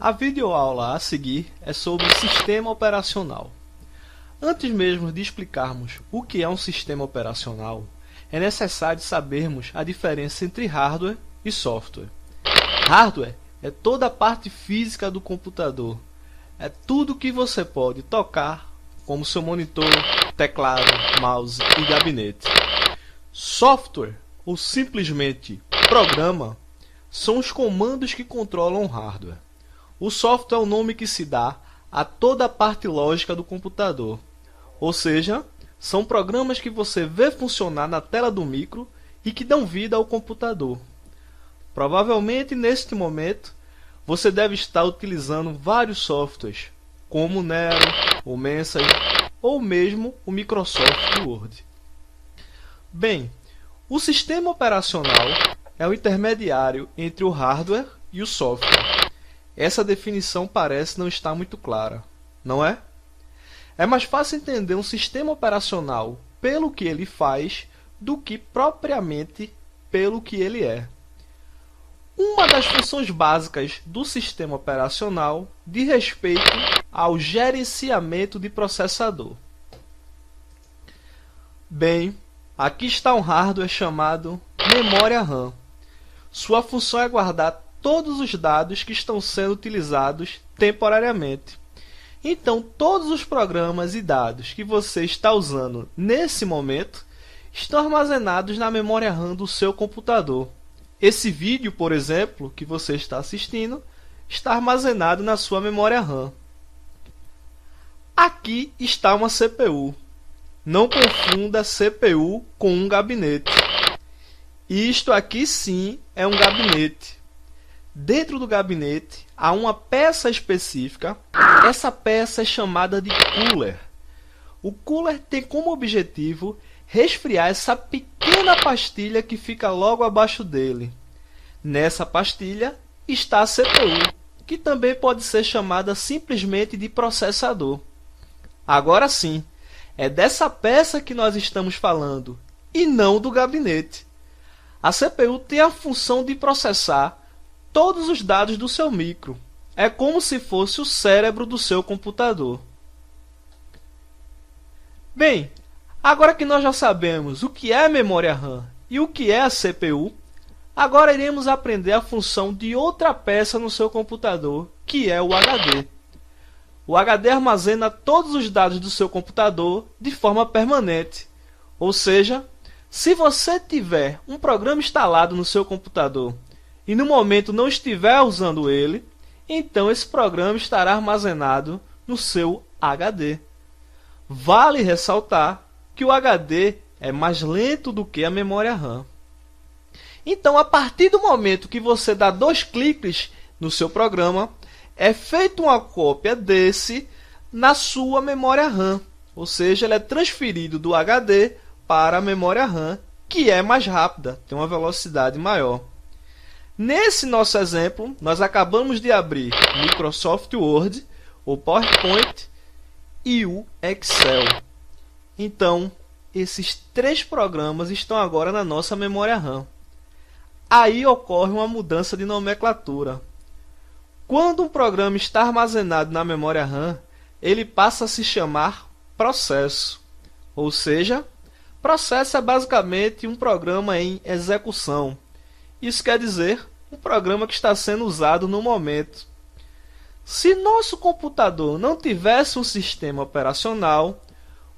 A videoaula a seguir é sobre sistema operacional. Antes mesmo de explicarmos o que é um sistema operacional, é necessário sabermos a diferença entre hardware e software. Hardware é toda a parte física do computador. É tudo que você pode tocar, como seu monitor, teclado, mouse e gabinete. Software, ou simplesmente programa, são os comandos que controlam o hardware. O software é o nome que se dá a toda a parte lógica do computador. Ou seja, são programas que você vê funcionar na tela do micro e que dão vida ao computador. Provavelmente, neste momento, você deve estar utilizando vários softwares, como o Nero, o Messenger ou mesmo o Microsoft Word. Bem, o sistema operacional é o intermediário entre o hardware e o software. Essa definição parece não estar muito clara, não é? É mais fácil entender um sistema operacional pelo que ele faz do que propriamente pelo que ele é. Uma das funções básicas do sistema operacional diz respeito ao gerenciamento de processador. Bem, aqui está um hardware chamado memória RAM. Sua função é guardar todos os dados que estão sendo utilizados temporariamente. Então, todos os programas e dados que você está usando nesse momento estão armazenados na memória RAM do seu computador. Esse vídeo, por exemplo, que você está assistindo, está armazenado na sua memória RAM. Aqui está uma CPU. Não confunda CPU com um gabinete. Isto aqui sim é um gabinete. Dentro do gabinete há uma peça específica. Essa peça é chamada de cooler. O cooler tem como objetivo resfriar essa pequena pastilha que fica logo abaixo dele. Nessa pastilha está a CPU, que também pode ser chamada simplesmente de processador. Agora sim, é dessa peça que nós estamos falando, e não do gabinete. A CPU tem a função de processar todos os dados do seu micro. É como se fosse o cérebro do seu computador. Bem, agora que nós já sabemos o que é a memória RAM e o que é a CPU, agora iremos aprender a função de outra peça no seu computador, que é o HD. O HD armazena todos os dados do seu computador de forma permanente. Ou seja, se você tiver um programa instalado no seu computador e no momento não estiver usando ele, então esse programa estará armazenado no seu HD. Vale ressaltar que o HD é mais lento do que a memória RAM. Então, a partir do momento que você dá 2 cliques no seu programa, é feita uma cópia desse na sua memória RAM. Ou seja, ele é transferido do HD para a memória RAM, que é mais rápida, tem uma velocidade maior. Nesse nosso exemplo, nós acabamos de abrir o Microsoft Word, o PowerPoint e o Excel. Então, esses 3 programas estão agora na nossa memória RAM. Aí ocorre uma mudança de nomenclatura. Quando um programa está armazenado na memória RAM, ele passa a se chamar processo. Ou seja, processo é basicamente um programa em execução. Isso quer dizer um programa que está sendo usado no momento. Se nosso computador não tivesse um sistema operacional,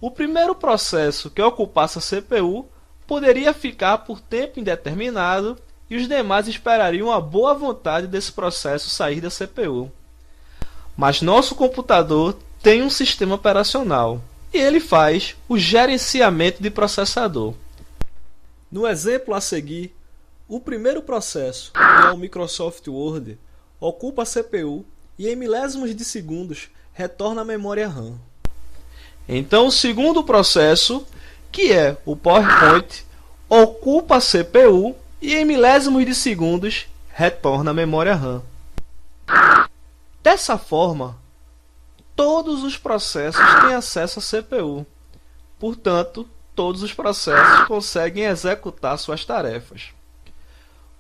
o primeiro processo que ocupasse a CPU poderia ficar por tempo indeterminado e os demais esperariam a boa vontade desse processo sair da CPU. Mas nosso computador tem um sistema operacional e ele faz o gerenciamento de processador. No exemplo a seguir, o primeiro processo, que é o Microsoft Word, ocupa a CPU e em milésimos de segundos retorna à memória RAM. Então o segundo processo, que é o PowerPoint, ocupa a CPU e em milésimos de segundos retorna à memória RAM. Dessa forma, todos os processos têm acesso à CPU. Portanto, todos os processos conseguem executar suas tarefas.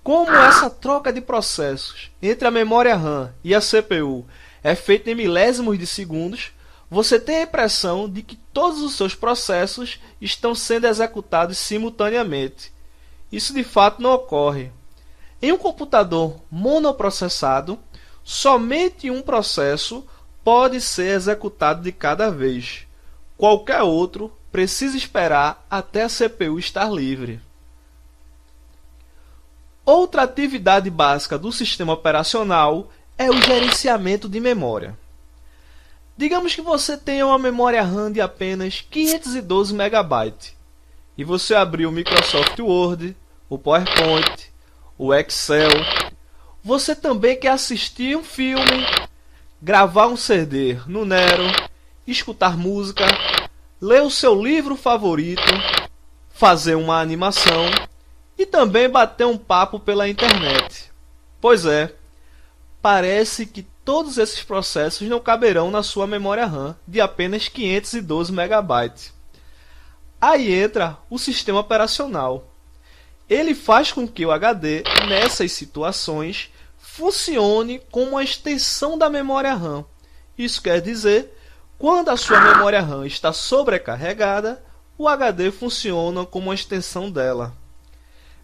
Como essa troca de processos entre a memória RAM e a CPU é feita em milésimos de segundos, você tem a impressão de que todos os seus processos estão sendo executados simultaneamente. Isso de fato não ocorre. Em um computador monoprocessado, somente um processo pode ser executado de cada vez. Qualquer outro precisa esperar até a CPU estar livre. Outra atividade básica do sistema operacional é o gerenciamento de memória. Digamos que você tenha uma memória RAM de apenas 512 MB e você abriu o Microsoft Word, o PowerPoint, o Excel. Você também quer assistir um filme, gravar um CD no Nero, escutar música, ler o seu livro favorito, fazer uma animação e também bater um papo pela internet. Pois é, parece que todos esses processos não caberão na sua memória RAM de apenas 512 MB. Aí entra o sistema operacional. Ele faz com que o HD, nessas situações, funcione como uma extensão da memória RAM. Isso quer dizer, quando a sua memória RAM está sobrecarregada, o HD funciona como uma extensão dela.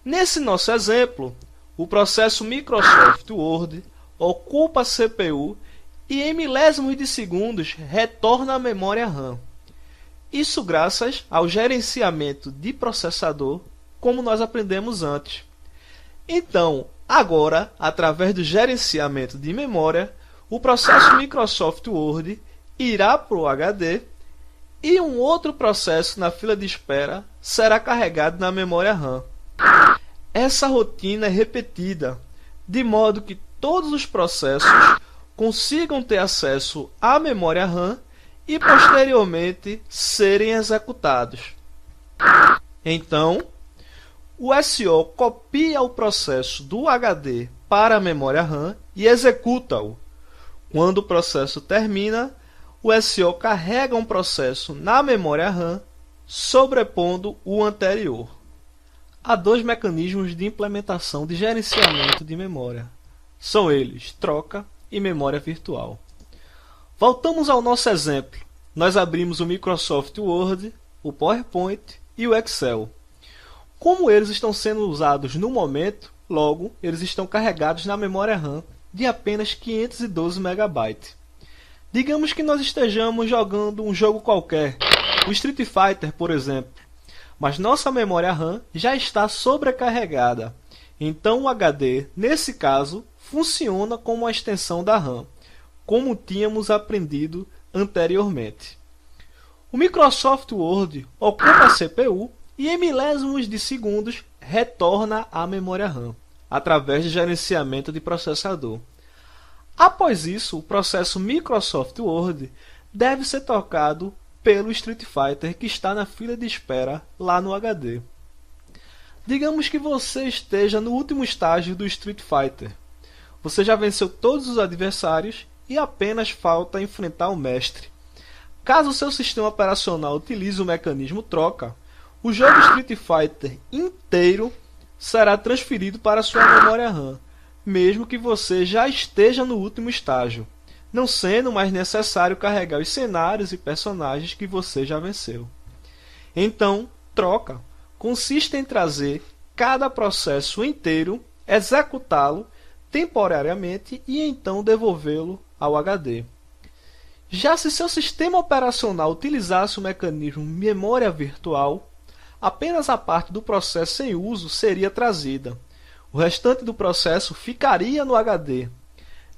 Nesse nosso exemplo, o processo Microsoft Word ocupa a CPU e em milésimos de segundos retorna à memória RAM. Isso graças ao gerenciamento de processador, como nós aprendemos antes. Então, agora, através do gerenciamento de memória, o processo Microsoft Word irá para o HD e um outro processo na fila de espera será carregado na memória RAM. Essa rotina é repetida, de modo que todos os processos consigam ter acesso à memória RAM e posteriormente serem executados. Então, o SO copia o processo do HD para a memória RAM e executa-o. Quando o processo termina, o SO carrega um processo na memória RAM, sobrepondo o anterior. Há dois mecanismos de implementação de gerenciamento de memória. São eles, troca e memória virtual. Voltamos ao nosso exemplo. Nós abrimos o Microsoft Word, o PowerPoint e o Excel. Como eles estão sendo usados no momento, logo, eles estão carregados na memória RAM de apenas 512 MB. Digamos que nós estejamos jogando um jogo qualquer, o Street Fighter, por exemplo, mas nossa memória RAM já está sobrecarregada. Então o HD, nesse caso, funciona como uma extensão da RAM, como tínhamos aprendido anteriormente. O Microsoft Word ocupa a CPU e em milésimos de segundos retorna à memória RAM, através de gerenciamento de processador. Após isso, o processo Microsoft Word deve ser tocado pelo Street Fighter que está na fila de espera lá no HD. Digamos que você esteja no último estágio do Street Fighter. Você já venceu todos os adversários e apenas falta enfrentar o mestre. Caso seu sistema operacional utilize o mecanismo troca, o jogo Street Fighter inteiro será transferido para sua memória RAM, mesmo que você já esteja no último estágio, não sendo mais necessário carregar os cenários e personagens que você já venceu. Então, troca consiste em trazer cada processo inteiro, executá-lo temporariamente e então devolvê-lo ao HD. Já se seu sistema operacional utilizasse o mecanismo memória virtual, apenas a parte do processo em uso seria trazida. O restante do processo ficaria no HD.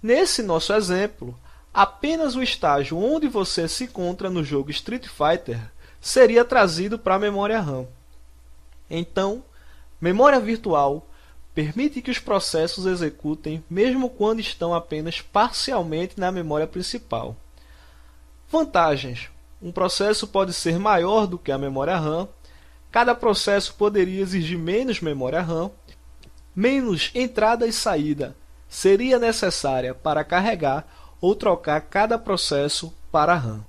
Nesse nosso exemplo, apenas o estágio onde você se encontra no jogo Street Fighter seria trazido para a memória RAM. Então, memória virtual permite que os processos executem mesmo quando estão apenas parcialmente na memória principal. Vantagens: um processo pode ser maior do que a memória RAM, cada processo poderia exigir menos memória RAM, menos entrada e saída seria necessária para carregar ou trocar cada processo para a RAM.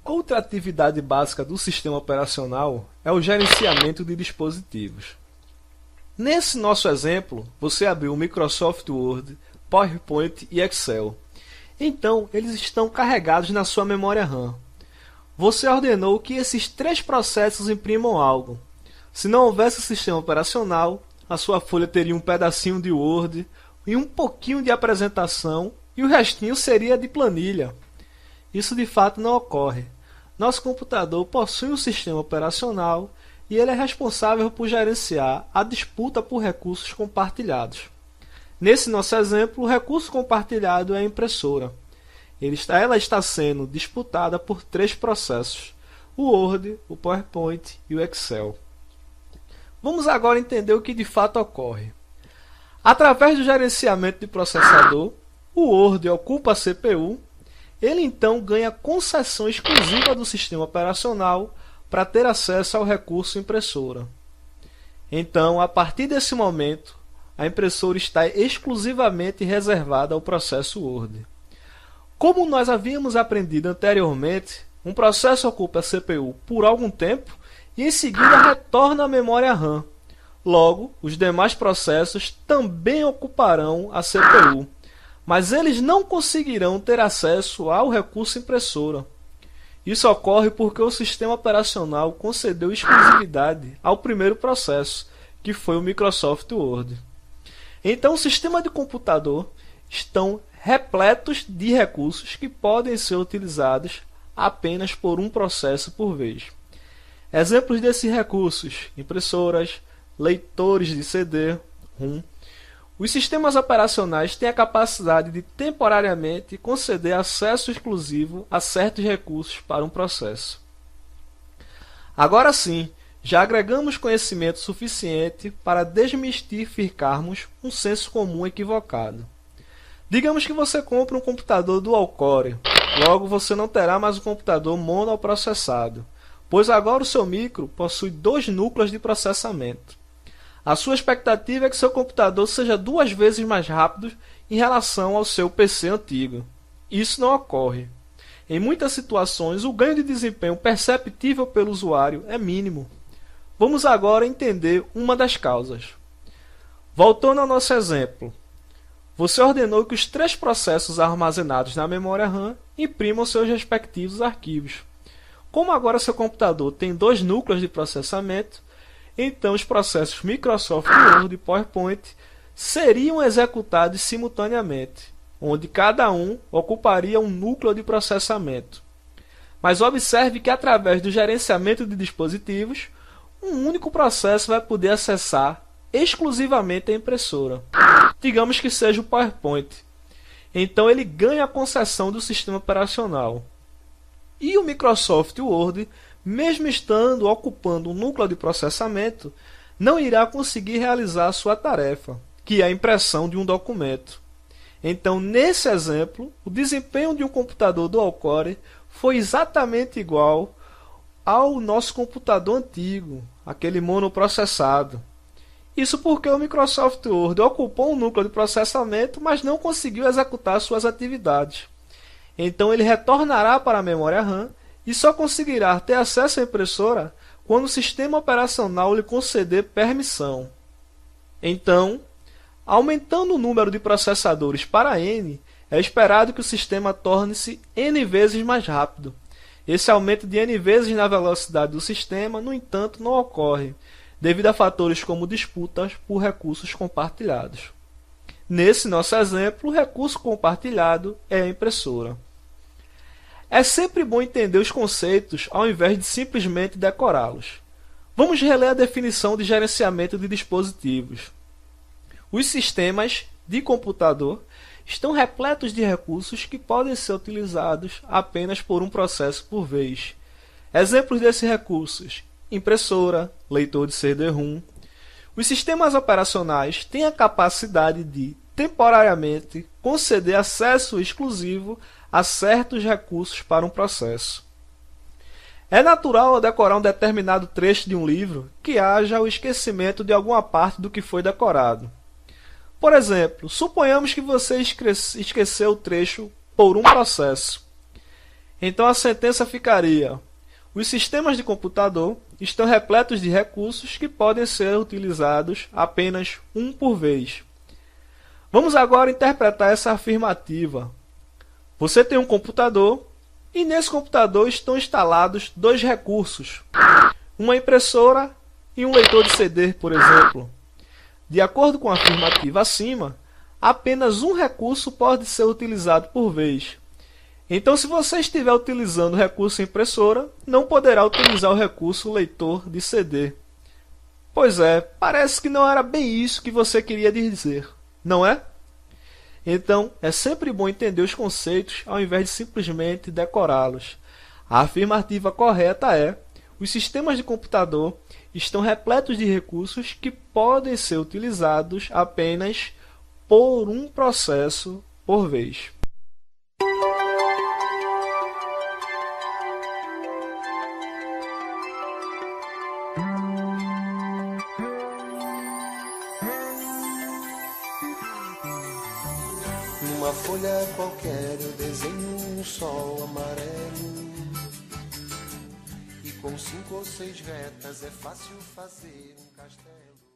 Outra atividade básica do sistema operacional é o gerenciamento de dispositivos. Nesse nosso exemplo, você abriu o Microsoft Word, PowerPoint e Excel. Então, eles estão carregados na sua memória RAM. Você ordenou que esses três processos imprimam algo. Se não houvesse sistema operacional, a sua folha teria um pedacinho de Word e um pouquinho de apresentação e o restinho seria de planilha. Isso de fato não ocorre. Nosso computador possui um sistema operacional e ele é responsável por gerenciar a disputa por recursos compartilhados. Nesse nosso exemplo, o recurso compartilhado é a impressora. Ela está sendo disputada por três processos: o Word, o PowerPoint e o Excel. Vamos agora entender o que de fato ocorre. Através do gerenciamento de processador, o Word ocupa a CPU. Ele então ganha concessão exclusiva do sistema operacional para ter acesso ao recurso impressora. Então, a partir desse momento, a impressora está exclusivamente reservada ao processo Word. Como nós havíamos aprendido anteriormente, um processo ocupa a CPU por algum tempo e em seguida retorna à memória RAM. Logo, os demais processos também ocuparão a CPU, mas eles não conseguirão ter acesso ao recurso impressora. Isso ocorre porque o sistema operacional concedeu exclusividade ao primeiro processo, que foi o Microsoft Word. Então, o sistema de computador estão repletos de recursos que podem ser utilizados apenas por um processo por vez. Exemplos desses recursos: impressoras, leitores de CD-ROM. Os sistemas operacionais têm a capacidade de temporariamente conceder acesso exclusivo a certos recursos para um processo. Agora sim, já agregamos conhecimento suficiente para desmistificarmos um senso comum equivocado. Digamos que você compra um computador dual-core, logo você não terá mais um computador monoprocessado, pois agora o seu micro possui dois núcleos de processamento. A sua expectativa é que seu computador seja 2 vezes mais rápido em relação ao seu PC antigo. Isso não ocorre. Em muitas situações, o ganho de desempenho perceptível pelo usuário é mínimo. Vamos agora entender uma das causas. Voltando ao nosso exemplo, você ordenou que os 3 processos armazenados na memória RAM imprimam seus respectivos arquivos. Como agora seu computador tem 2 núcleos de processamento, então os processos Microsoft Word e PowerPoint seriam executados simultaneamente, onde cada um ocuparia um núcleo de processamento. Mas observe que através do gerenciamento de dispositivos, um único processo vai poder acessar exclusivamente a impressora. Digamos que seja o PowerPoint. Então ele ganha a concessão do sistema operacional. E o Microsoft Word, mesmo estando ocupando um núcleo de processamento, não irá conseguir realizar a sua tarefa, que é a impressão de um documento. Então, nesse exemplo, o desempenho de um computador dual-core foi exatamente igual ao nosso computador antigo, aquele monoprocessado. Isso porque o Microsoft Word ocupou um núcleo de processamento, mas não conseguiu executar suas atividades. Então, ele retornará para a memória RAM e só conseguirá ter acesso à impressora quando o sistema operacional lhe conceder permissão. Então, aumentando o número de processadores para N, é esperado que o sistema torne-se N vezes mais rápido. Esse aumento de N vezes na velocidade do sistema, no entanto, não ocorre, devido a fatores como disputas por recursos compartilhados. Nesse nosso exemplo, o recurso compartilhado é a impressora. É sempre bom entender os conceitos ao invés de simplesmente decorá-los. Vamos reler a definição de gerenciamento de dispositivos. Os sistemas de computador estão repletos de recursos que podem ser utilizados apenas por um processo por vez. Exemplos desses recursos: impressora, leitor de CD-ROM. Os sistemas operacionais têm a capacidade de, temporariamente, conceder acesso exclusivo a certos recursos para um processo. É natural ao decorar um determinado trecho de um livro que haja o esquecimento de alguma parte do que foi decorado. Por exemplo, suponhamos que você esqueceu o trecho por um processo. Então a sentença ficaria: Os sistemas de computador estão repletos de recursos que podem ser utilizados apenas um por vez. Vamos agora interpretar essa afirmativa. Você tem um computador e nesse computador estão instalados dois recursos, uma impressora e um leitor de CD, por exemplo. De acordo com a afirmativa acima, apenas um recurso pode ser utilizado por vez. Então, se você estiver utilizando o recurso impressora, não poderá utilizar o recurso leitor de CD. Pois é, parece que não era bem isso que você queria dizer, não é? Então, é sempre bom entender os conceitos ao invés de simplesmente decorá-los. A afirmativa correta é: os sistemas de computador estão repletos de recursos que podem ser utilizados apenas por um processo por vez. Numa folha qualquer eu desenho um sol amarelo, e com 5 ou 6 retas é fácil fazer um castelo.